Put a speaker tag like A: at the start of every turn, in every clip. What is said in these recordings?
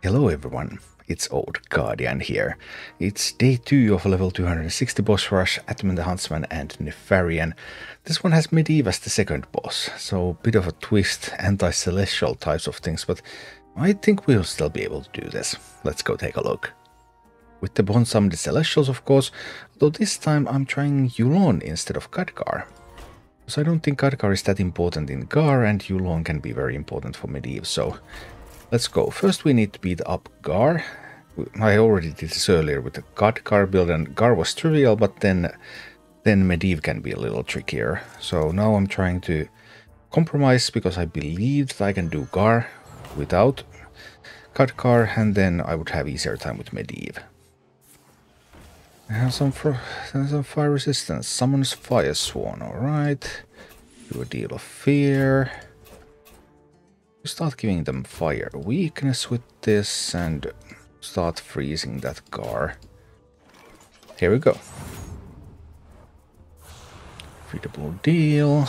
A: Hello everyone, it's Old Guardian here. It's day 2 of level 260 boss rush, Attumen the Huntsman and Nefarian. This one has Medivh as the second boss, so bit of a twist, anti-celestial types of things, but I think we'll still be able to do this. Let's go take a look. With the Bonsam the Celestials of course, though this time I'm trying Yulon instead of Khadgar. So I don't think Khadgar is that important in Garr, and Yulon can be very important for Medivh, so let's go. First we need to beat up Garr. I already did this earlier with the Khadgar build, and Garr was trivial, but then Medivh can be a little trickier. So now I'm trying to compromise, because I believe that I can do Garr without Khadgar, and then I would have easier time with Medivh. I have some fire resistance. Summons Fire Sworn, alright. Do a Deal of Fear. Start giving them fire weakness with this and start freezing that Garr. Here we go. Freedable deal.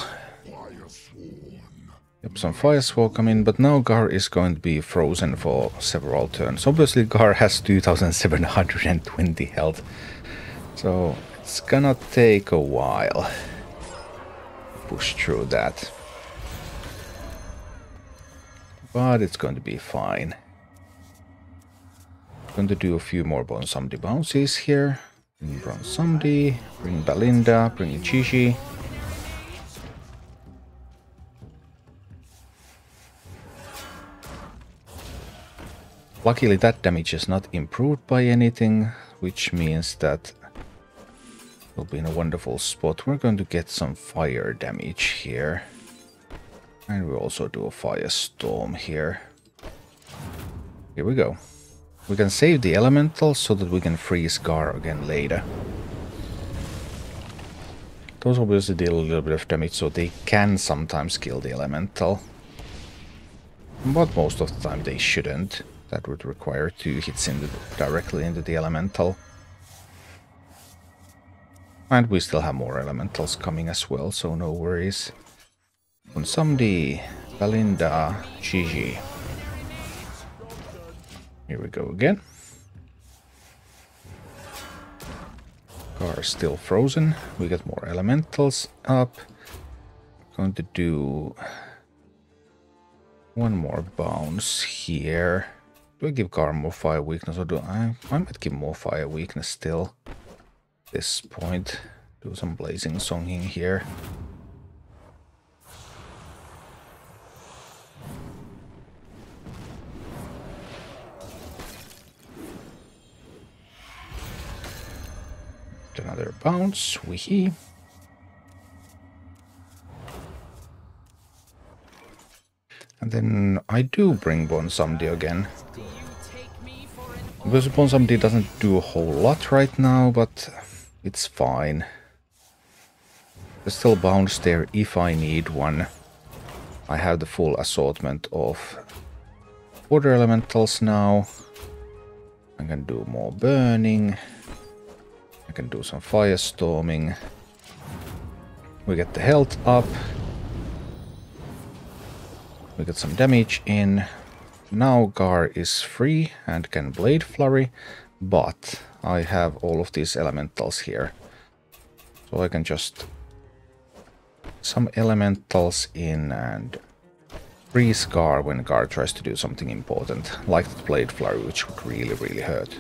A: Yep, some Fire Sworn come in, but now Garr is going to be frozen for several turns. Obviously Garr has 2720 health, so it's gonna take a while to push through that. But it's going to be fine. I'm going to do a few more Bonsam bounces here. Bring Bronsamdi, bring Belinda, bring Gigi. Luckily that damage is not improved by anything, which means that we'll be in a wonderful spot. We're going to get some fire damage here. And we'll also do a firestorm here. Here we go. We can save the elementals so that we can freeze Garr again later. Those obviously deal a little bit of damage, so they can sometimes kill the elemental. But most of the time they shouldn't. That would require 2 hits directly into the elemental. And we still have more elementals coming as well, so no worries. Bonsam, Belinda, Gigi. Here we go again. Garr is still frozen. We get more elementals up. Going to do one more bounce here. Do I give Garr more fire weakness, or do I might give more fire weakness still at this point. Do some blazing songing here. Another bounce, weehee. And then I do bring Bonsamdi again. Because Bonsamdi doesn't do a whole lot right now, but it's fine. There's still bounce there if I need one. I have the full assortment of water elementals now. I can do more burning. I can do some firestorming. We get the health up. We get some damage in. Now Garr is free and can Blade Flurry, but I have all of these elementals here. So I can just some elementals in and freeze Garr when Garr tries to do something important, like the Blade Flurry, which would really hurt.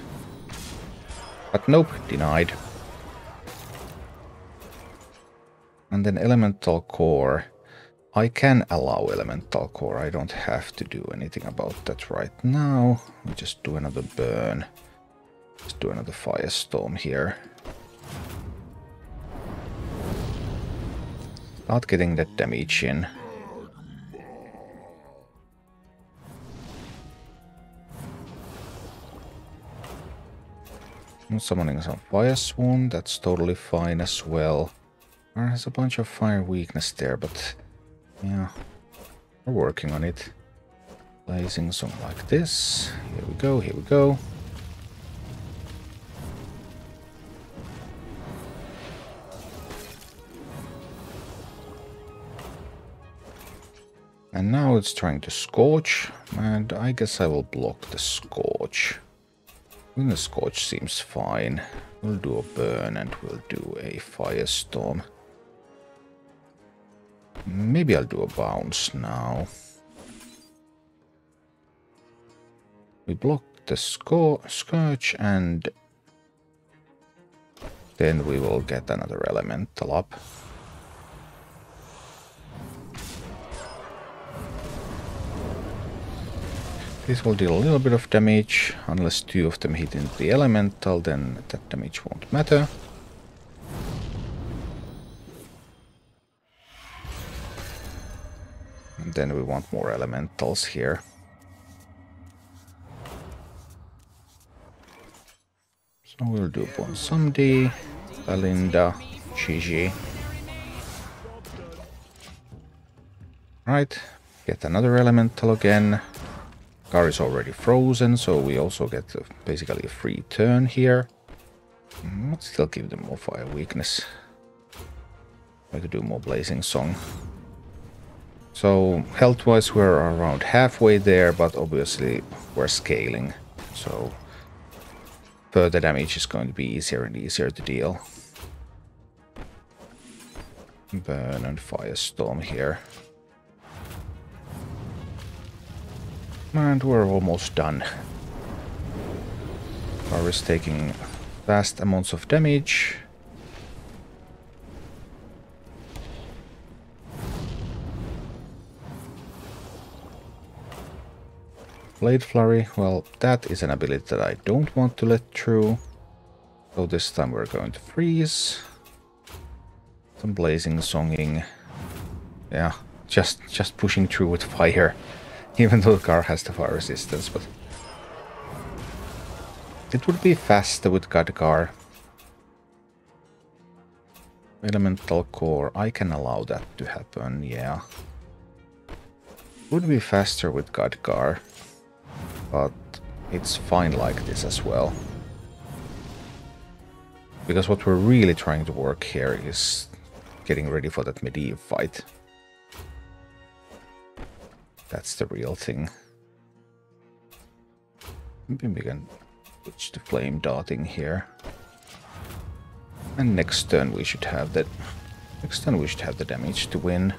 A: But nope, denied. And then Elemental Core. I can allow Elemental Core. I don't have to do anything about that right now. We just do another burn. Let's do another firestorm here. Start getting that damage in. I'm summoning some Fire Sworn, that's totally fine as well. There's a bunch of fire weakness there, but yeah, we're working on it. Blazing song like this. Here we go, here we go. And now it's trying to Scorch, and I guess I will block the Scorch. The Scorch seems fine. We'll do a Burn and we'll do a Firestorm. Maybe I'll do a Bounce now. We block the Scourge and then we will get another Elemental up. This will deal a little bit of damage. Unless two of them hit into the Elemental, then that damage won't matter. And then we want more Elementals here. So we'll do Bonsumdi, Belinda, Gigi. Right, get another Elemental again. Garr is already frozen, so we also get basically a free turn here. Let's still give them more fire weakness. I could do more Blazing Song. So health-wise we're around halfway there, but obviously we're scaling. So further damage is going to be easier and easier to deal. Burn and Firestorm here. And we're almost done. Garr is taking vast amounts of damage. Blade Flurry, well, that is an ability that I don't want to let through. So this time we're going to freeze. Some Blazing Songing. Yeah, just pushing through with fire. Even though Garr has the fire resistance, but it would be faster with Garr. Elemental Core, I can allow that to happen, yeah. Would be faster with Garr, but it's fine like this as well. Because what we're really trying to work here is getting ready for that Medivh fight. That's the real thing. Maybe we can switch to Flame Darting here. And next turn we should have that. Next turn we should have the damage to win.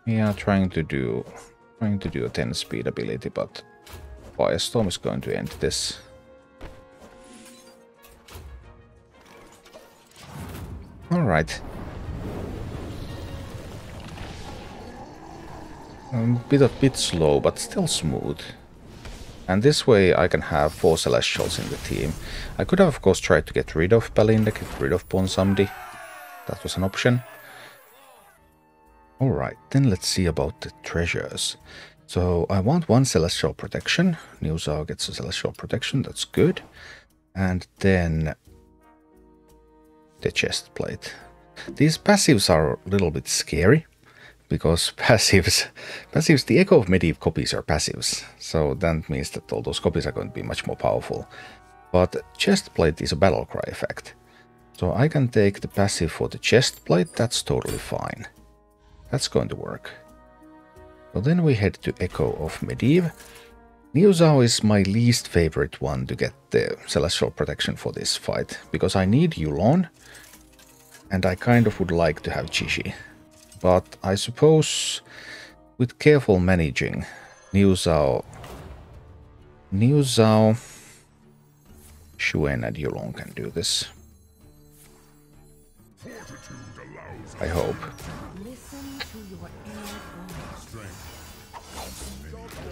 A: Yeah, trying to do a 10 speed ability, but Firestorm is going to end this. Alright. Bit slow, but still smooth. And this way I can have 4 Celestials in the team. I could have, of course, tried to get rid of Belinda, get rid of Bonsumdi. That was an option. Alright, then let's see about the treasures. So I want 1 Celestial Protection. Newzao gets a Celestial Protection, that's good. And then the chest plate. These passives are a little bit scary, because passives, the Echo of Medivh copies are passives, so that means that all those copies are going to be much more powerful. But chest plate is a battle cry effect, so I can take the passive for the chest plate, that's totally fine. That's going to work. So then we head to Echo of Medivh. Newzao is my least favorite one to get the Celestial Protection for this fight, because I need Yulon, and I kind of would like to have Gigi. But I suppose with careful managing, Newzao, Xuen and Yulon can do this. I hope.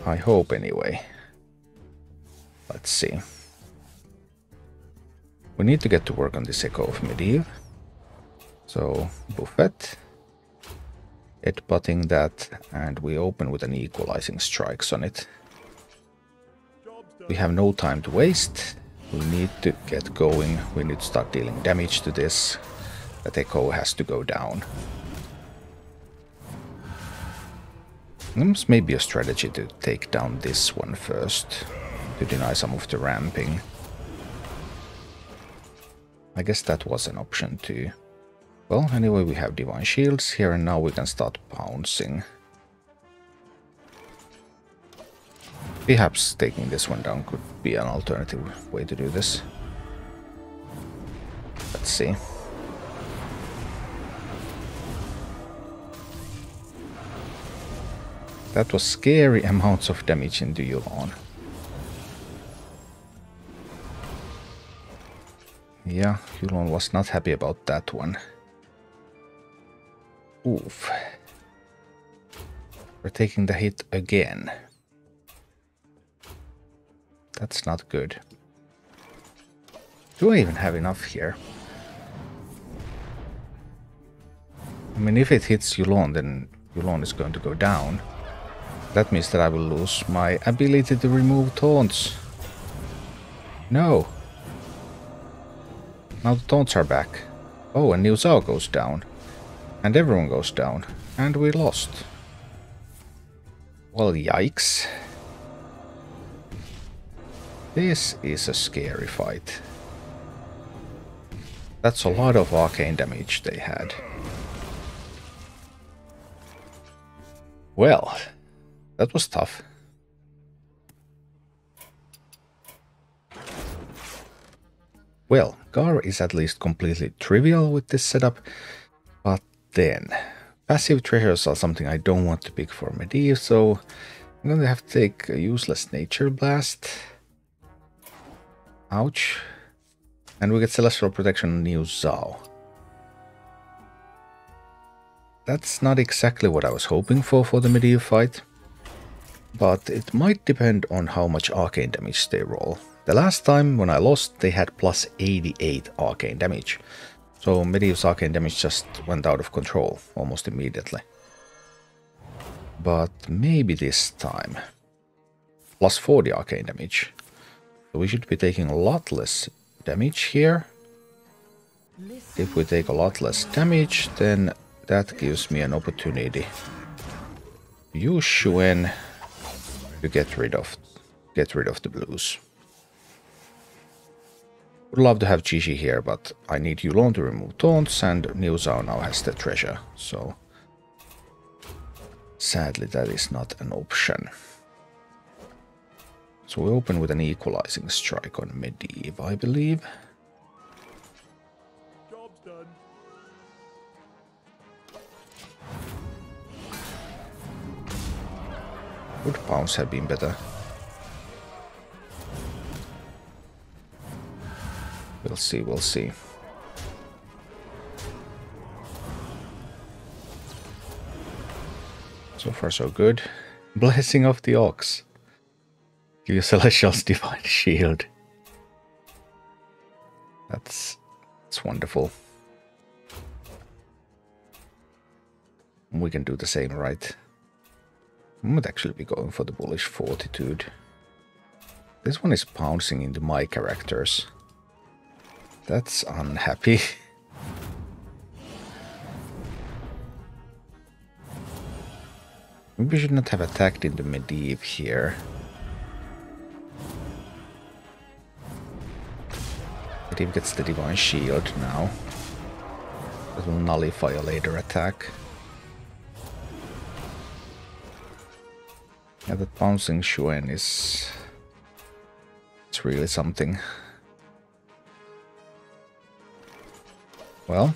A: I hope anyway. Let's see. We need to get to work on this Echo of Medivh. So, Buffet. Headbutting that, and we open with an Equalizing Strikes on it. We have no time to waste. We need to get going. We need to start dealing damage to this. That Echo has to go down. This may be a strategy to take down this one first, to deny some of the ramping. I guess that was an option too. Well, anyway, we have Divine Shields here, and now we can start pouncing. Perhaps taking this one down could be an alternative way to do this. Let's see. That was scary amounts of damage into Yulon. Yeah, Yulon was not happy about that one. Oof. We're taking the hit again. That's not good. Do I even have enough here? I mean, if it hits Yulon, then Yulon is going to go down. That means that I will lose my ability to remove taunts. No. Now the taunts are back. Oh, and Niu Zhao goes down. And everyone goes down. And we lost. Well, yikes. This is a scary fight. That's a lot of arcane damage they had. Well, that was tough. Well, Garr is at least completely trivial with this setup, but then passive treasures are something I don't want to pick for Medivh, so I'm going to have to take a useless Nature Blast. Ouch. And we get Celestial Protection on Niu Zhao. That's not exactly what I was hoping for the Medivh fight, but it might depend on how much arcane damage they roll. The last time when I lost, they had plus 88 arcane damage, so Medivh's arcane damage just went out of control almost immediately. But maybe this time, plus 40 arcane damage. So we should be taking a lot less damage here. If we take a lot less damage, then that gives me an opportunity to use Xuen to get rid of the blues. Would love to have Gigi here, but I need Yulon to remove taunts, and Niu Zhao now has the treasure, so sadly that is not an option. So we open with an equalizing strike on Medivh, I believe.
B: Job's done.
A: Would pounce have been better? We'll see, we'll see. So far so good. Blessing of the Ox. Give your Celestial's Divine Shield. That's wonderful. We can do the same, right? I might actually be going for the Bullish Fortitude. This one is pouncing into my characters. That's unhappy. Maybe we should not have attacked into Medivh here. Medivh gets the Divine Shield now. That will nullify a later attack. Yeah, that bouncing Xuen is... it's really something. Well,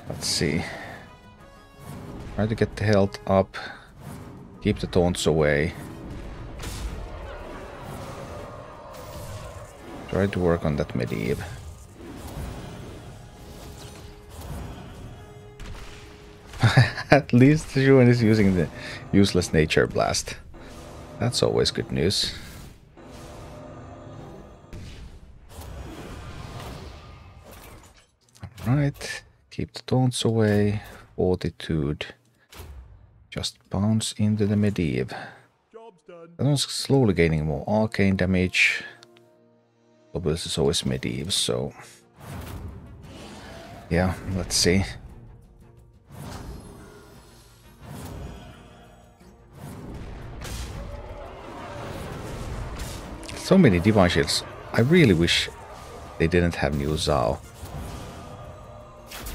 A: let's see. Try to get the health up, keep the taunts away. Try to work on that Medivh. At least Xuen is using the useless Nature Blast. That's always good news. Alright, keep the taunts away. Fortitude. Just bounce into the Medivh.
B: Job's done.
A: That one's slowly gaining more arcane damage. But this is always Medivh, so... yeah, let's see. So many Divine Shields. I really wish they didn't have new Zao.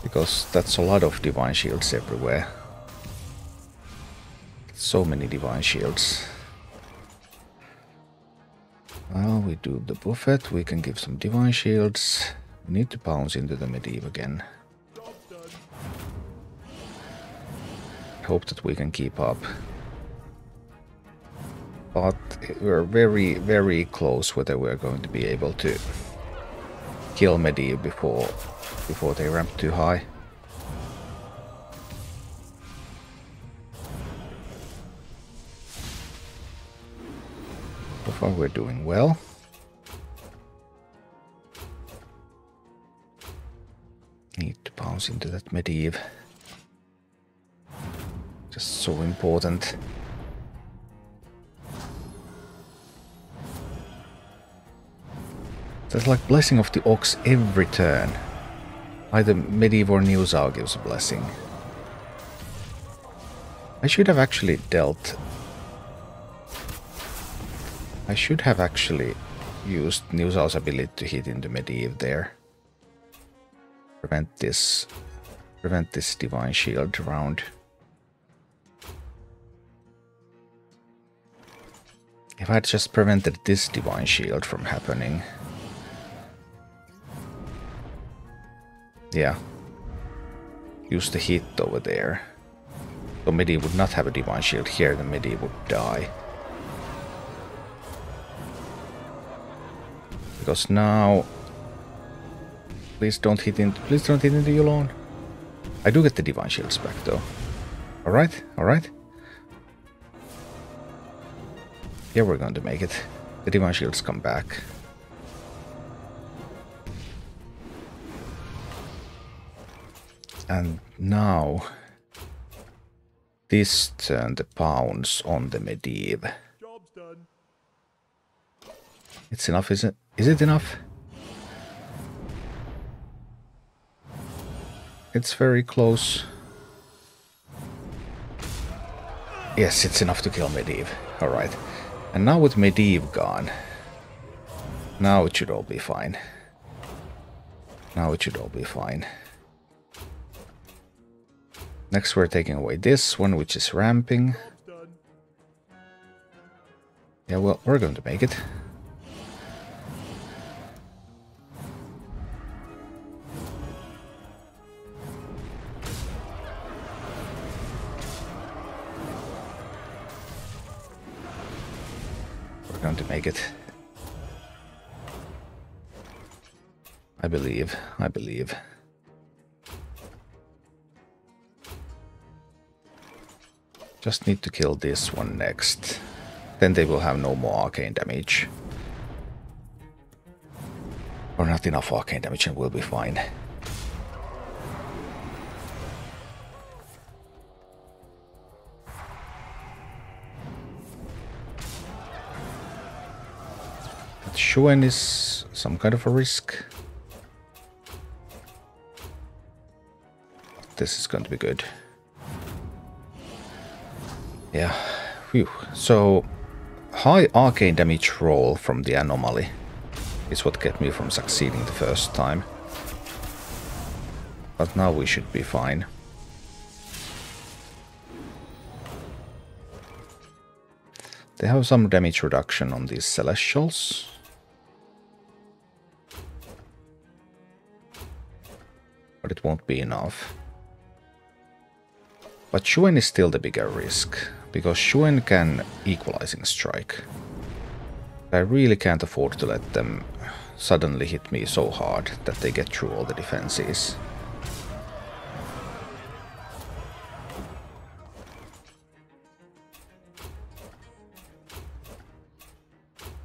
A: Because that's a lot of Divine Shields everywhere. So many Divine Shields. Well, we do the buffet, we can give some Divine Shields. We need to bounce into the Medivh again. Hope that we can keep up. But we're very, very close whether we're going to be able to kill Medivh before they ramp too high. So far we're doing well. Need to bounce into that Medivh. Just so important. There's like Blessing of the Ox every turn. Either Medivh or New Zao gives a blessing. I should have actually dealt... I should have actually used New Zao's ability to hit into Medivh there. Prevent this Divine Shield round. If I had just prevented this Divine Shield from happening... Yeah. Use the hit over there. So Medivh would not have a Divine Shield here, then Medivh would die. Because now... Please don't hit into you alone. I do get the Divine Shields back though. Alright, alright. Yeah, we're going to make it. The Divine Shields come back. And now... This turn the pounds on the Medivh.
B: Job's done.
A: It's enough, is it? Is it enough? It's very close. Yes, it's enough to kill Medivh. Alright. And now with Medivh gone, now it should all be fine. Now it should all be fine. Next we're taking away this one, which is ramping. Yeah, well, we're going to make it. We're going to make it. I believe. I believe. Just need to kill this one next. Then they will have no more arcane damage. Or not enough arcane damage and we'll be fine. But Shuen is some kind of a risk. This is going to be good. Yeah, phew. So high arcane damage roll from the anomaly is what kept me from succeeding the first time. But now we should be fine. They have some damage reduction on these Celestials. But it won't be enough. But Shuen is still the bigger risk, because Shuen can equalizing strike. I really can't afford to let them suddenly hit me so hard that they get through all the defenses.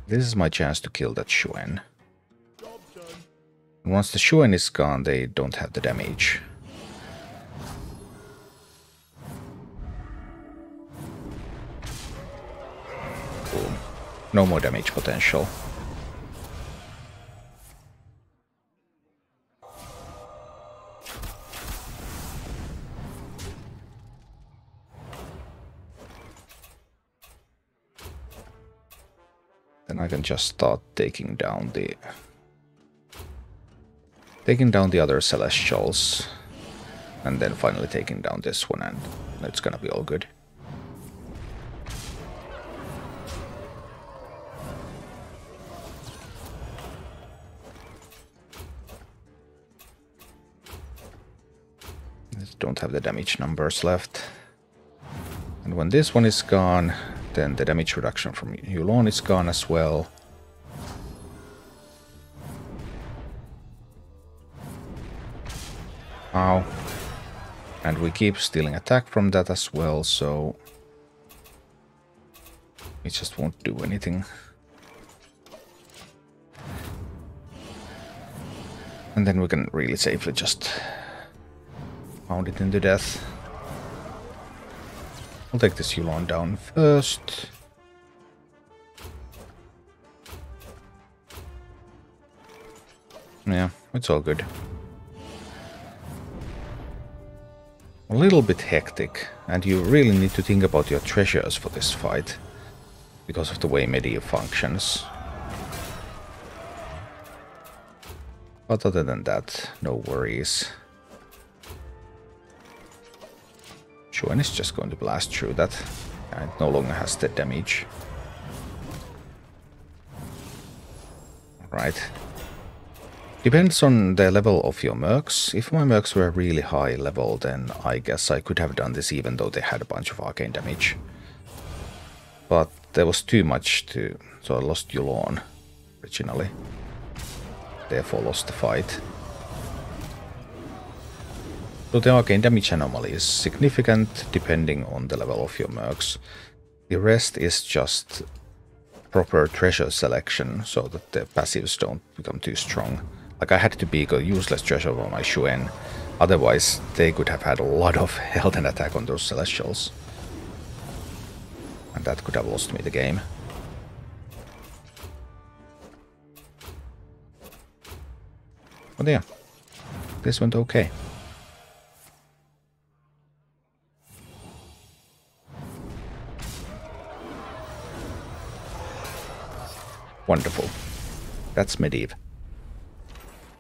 A: This is my chance to kill that Shuen. And once the Shuen is gone, they don't have the damage. Boom. No more damage potential. Then I can just start taking down the taking down the other Celestials, and then finally taking down this one, and it's gonna be all good. Don't have the damage numbers left. And when this one is gone, then the damage reduction from Yulon is gone as well. Ow. And we keep stealing attack from that as well, so it just won't do anything. And then we can really safely just pound it into death. I'll take this Yulon down first. Yeah, it's all good. A little bit hectic, and you really need to think about your treasures for this fight, because of the way Medivh functions. But other than that, no worries. Shuen is just going to blast through that, and it no longer has the damage. Right. Depends on the level of your Mercs. If my Mercs were really high level, then I guess I could have done this even though they had a bunch of arcane damage. But there was too much to... so I lost Yulon originally. Therefore lost the fight. So the arcane damage anomaly is significant depending on the level of your Mercs. The rest is just proper treasure selection so that the passives don't become too strong. Like I had to be a useless treasure on my Shuen, otherwise they could have had a lot of health and attack on those Celestials. And that could have lost me the game. But yeah, this went okay. Wonderful. That's Medivh.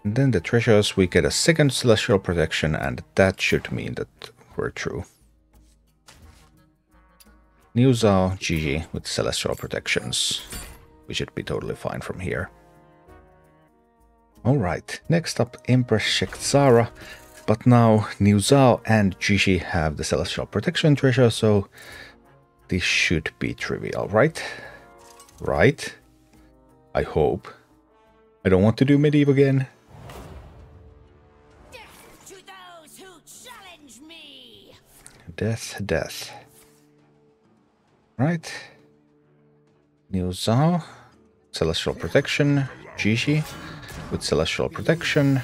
A: And then the treasures, we get a second Celestial Protection, and that should mean that we're through. New Zao, GG with Celestial Protections. We should be totally fine from here. Alright, next up Empress Shek'zara. But now New Zao and Gigi have the Celestial Protection treasure, so this should be trivial, right? Right? I hope. I don't want to do Medivh again.
C: Death to those who challenge me.
A: Death, death. Right. New Zao. Celestial Protection. Gigi with Celestial Protection.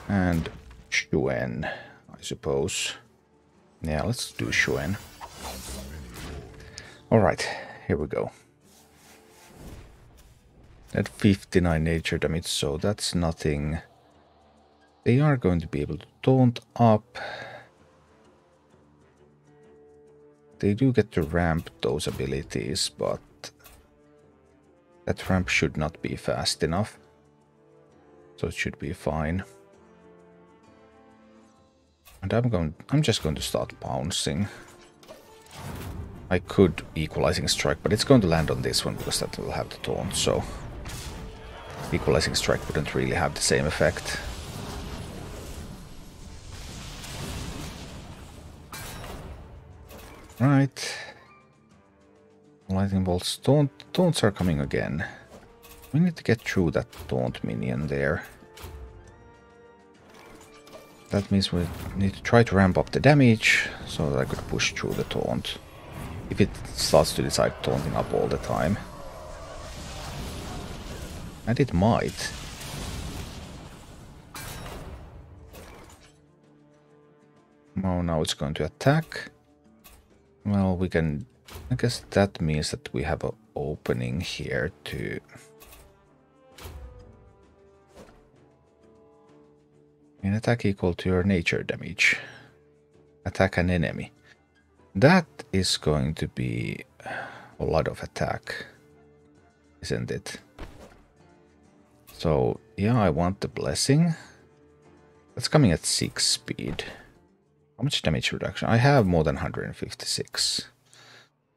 A: And Shuen, I suppose. Yeah, let's do Shuen. Alright, here we go. At 59 nature damage, so that's nothing. They are going to be able to taunt up. They do get to ramp those abilities, but that ramp should not be fast enough. So it should be fine. And I'm just going to start pouncing. I could Equalizing Strike, but it's going to land on this one because that will have the taunt, so Equalizing Strike wouldn't really have the same effect. Right. Lightning bolts. Taunts are coming again. We need to get through that taunt minion there. That means we need to try to ramp up the damage so that I could push through the taunt. If it starts to decide taunting up all the time. And it might. Oh, now it's going to attack. Well, we can... I guess that means that we have an opening here to... An attack equal to your nature damage. Attack an enemy. That is going to be a lot of attack, isn't it? So, yeah, I want the blessing. That's coming at 6 speed. How much damage reduction? I have more than 156.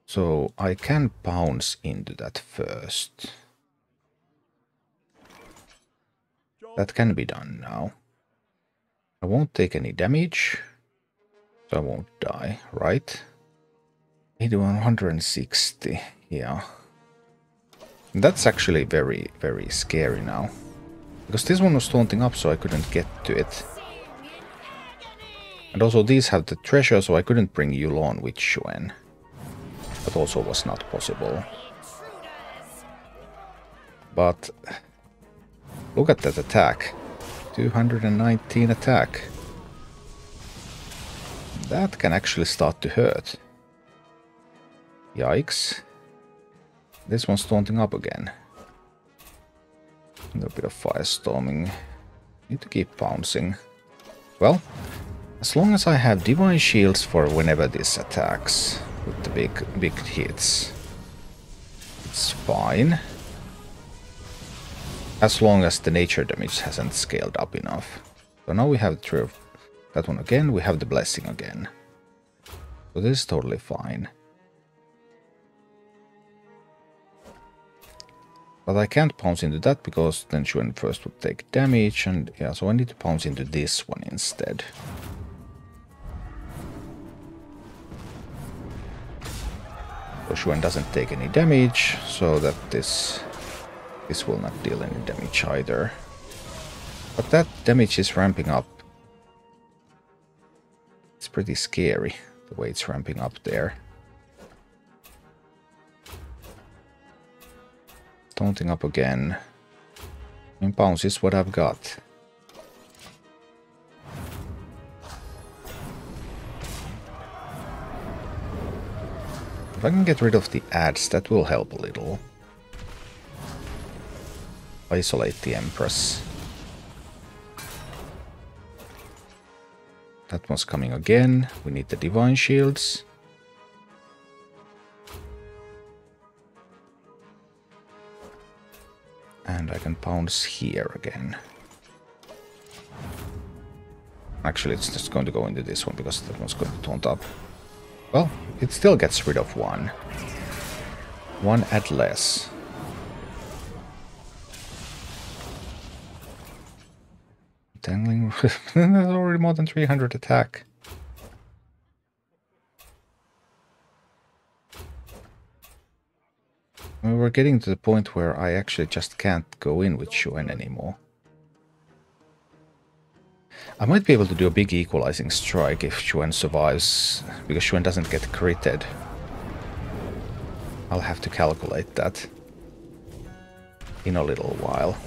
A: So I can bounce into that first. That can be done now. I won't take any damage. So I won't die, right? 160, yeah. That's actually very, very scary now. Because this one was taunting up, so I couldn't get to it. And also these have the treasure, so I couldn't bring Yulon with Xuen. That also was not possible. But look at that attack. 219 attack. That can actually start to hurt. Yikes. This one's taunting up again. A little bit of firestorming. Need to keep bouncing. Well, as long as I have divine shields for whenever this attacks with the big hits, it's fine. As long as the nature damage hasn't scaled up enough. So now we have that one again, we have the blessing again. So this is totally fine. But I can't pounce into that because then Xuen first would take damage, and yeah, so I need to pounce into this one instead. So Xuen doesn't take any damage, so that this will not deal any damage either. But that damage is ramping up. It's pretty scary, the way it's ramping up there. Taunting up again. I mean, bounce is what I've got. If I can get rid of the ads, that will help a little. Isolate the Empress. That one's coming again. We need the divine shields. And I can pounce here again. Actually, it's just going to go into this one because that one's going to taunt up. Well, it still gets rid of one. One ad less. Tangling. There's already more than 300 attack. We're getting to the point where I actually just can't go in with Xuen anymore. I might be able to do a big equalizing strike if Xuen survives, because Xuen doesn't get critted. I'll have to calculate that in a little while.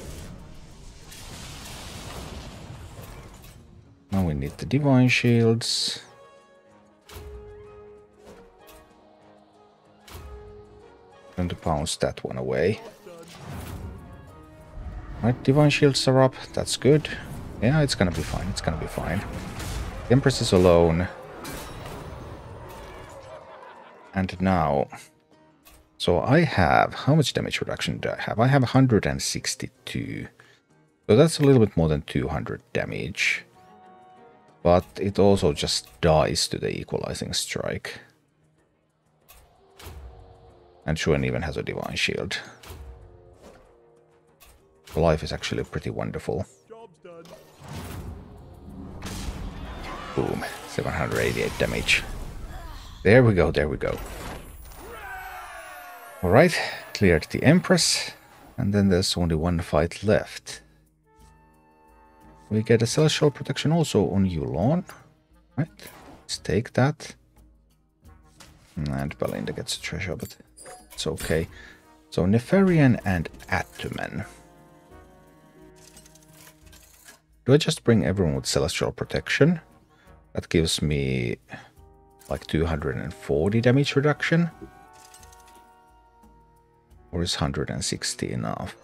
A: Now we need the divine shields. Going to bounce that one away. Right, divine shields are up. That's good. Yeah, it's gonna be fine. It's gonna be fine. The Empress is alone. And now... So I have... How much damage reduction do I have? I have 162. So that's a little bit more than 200 damage. But it also just dies to the equalizing strike. And Xuen even has a divine shield. Life is actually pretty wonderful.
B: Job's done.
A: Boom. 788 damage. There we go, there we go. Alright, cleared the Empress. And then there's only one fight left. We get a Celestial Protection also on Yulon. Right, let's take that. And Belinda gets a treasure, but it's okay. So Nefarian and Attumen. Do I just bring everyone with Celestial Protection? That gives me like 240 damage reduction. Or is 160 enough?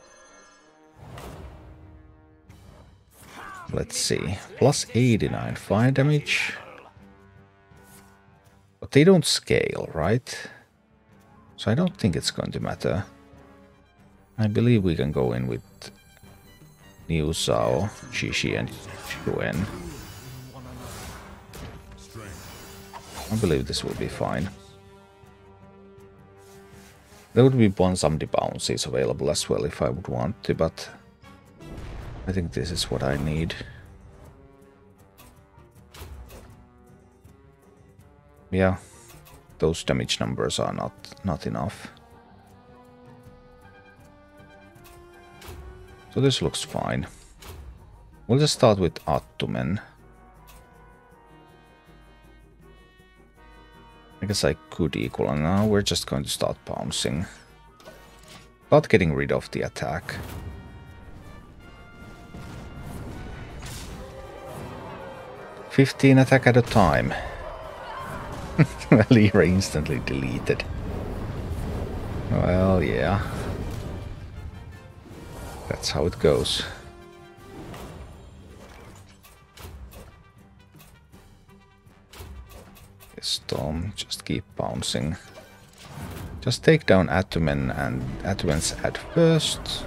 A: Let's see. Plus 89 fire damage. But they don't scale, right? So I don't think it's going to matter. I believe we can go in with Niu Zhao, Shishi, and Yuen. I believe this will be fine. There would be some bounces available as well if I would want to, but I think this is what I need. Yeah, those damage numbers are not enough. So this looks fine. We'll just start with Attumen. I guess I could equal, and now we're just going to start pouncing. Start getting rid of the attack. "15 attack at a time." Lyra instantly deleted. Well, yeah. That's how it goes. Storm, just keep bouncing. Just take down Attumen and Attumen's ad first.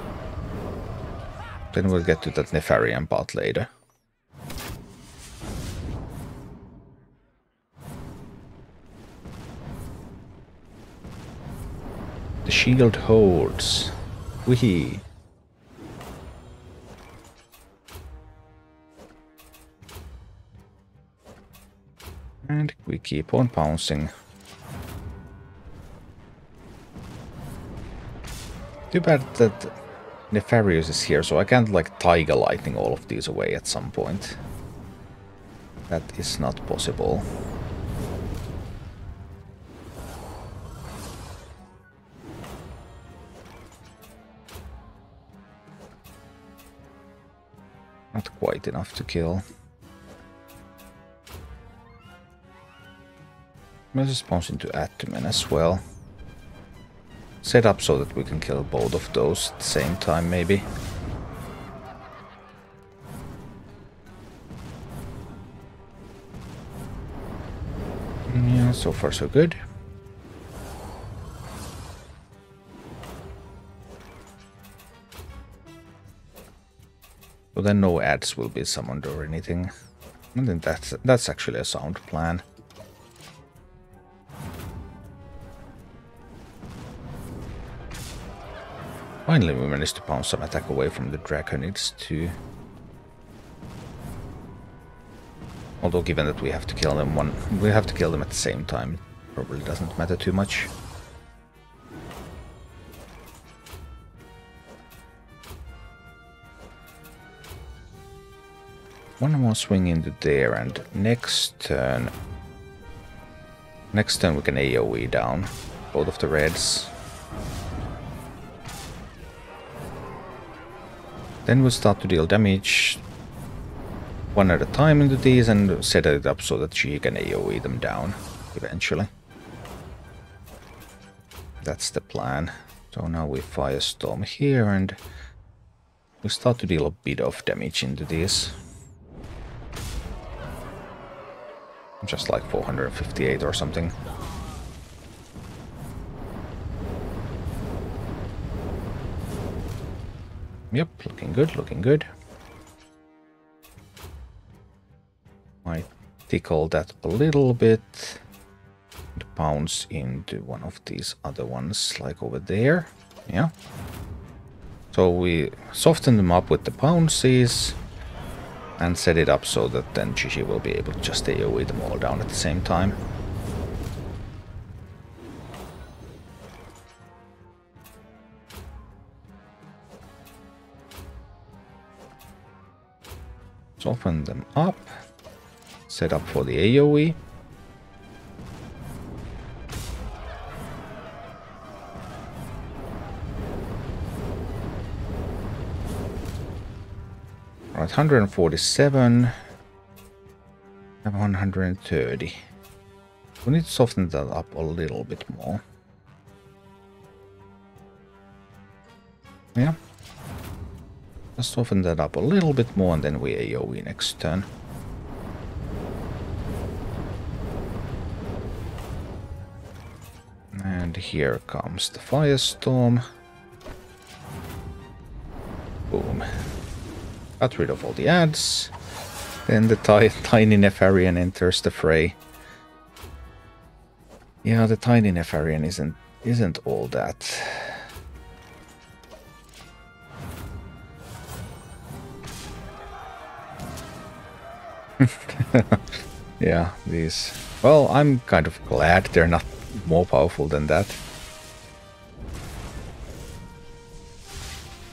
A: Then we'll get to that Nefarian part later. The shield holds. Whee! And we keep on pouncing. Too bad that Nefarious is here, so I can't like Tiger Lightning all of these away at some point. That is not possible. Not quite enough to kill. Let's just bounce into Attumen as well. Set up so that we can kill both of those at the same time, maybe. Yeah, so far so good. So then no ads will be summoned or anything. I think that's actually a sound plan. Finally we managed to bounce some attack away from the Draconids too. Although given that we have to kill them at the same time, it probably doesn't matter too much. One more swing into there, and next turn we can AoE down both of the reds. Then we'll start to deal damage one at a time into these and set it up so that she can AoE them down eventually. That's the plan. So now we Firestorm here and we start to deal a bit of damage into these. Just like 458 or something. Yep, looking good, looking good. Might tickle that a little bit and bounce into one of these other ones, like over there. Yeah. So we soften them up with the bounces and set it up so that then Shishi will be able to just AoE them all down at the same time. Soften them up, set up for the AoE. Right, 147, and 130. We need to soften that up a little bit more. Yeah. Just soften that up a little bit more and then we AoE next turn. And here comes the Firestorm. Boom. Got rid of all the ads. Then the tiny Nefarian enters the fray. Yeah, the tiny Nefarian isn't all that. Yeah, these. Well, I'm kind of glad they're not more powerful than that.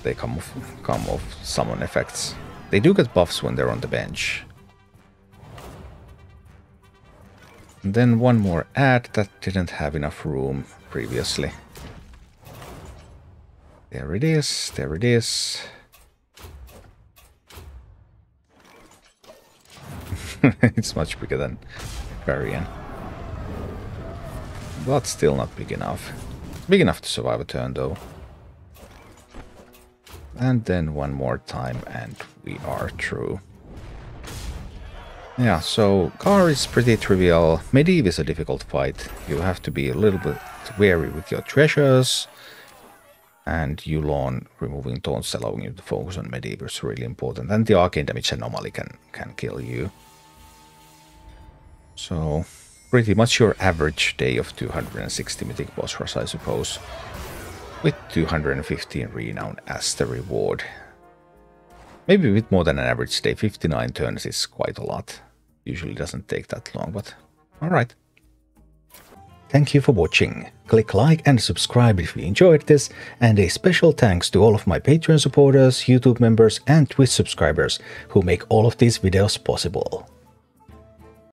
A: They come off summon effects. They do get buffs when they're on the bench. And then one more ad that didn't have enough room previously. There it is, there it is. It's much bigger than Kripparrian. But still not big enough. Big enough to survive a turn though. And then one more time and we are through. Yeah, so Garr is pretty trivial. Medivh is a difficult fight. You have to be a little bit wary with your treasures. And Yulon removing taunts, allowing you to focus on Medivh is really important. And the arcane damage anomaly can kill you. So, pretty much your average day of 260 Mythic boss rush, I suppose. With 215 renown as the reward. Maybe a bit more than an average day. 59 turns is quite a lot. Usually doesn't take that long, but alright. Thank you for watching. Click like and subscribe if you enjoyed this, and a special thanks to all of my Patreon supporters, YouTube members and Twitch subscribers who make all of these videos possible.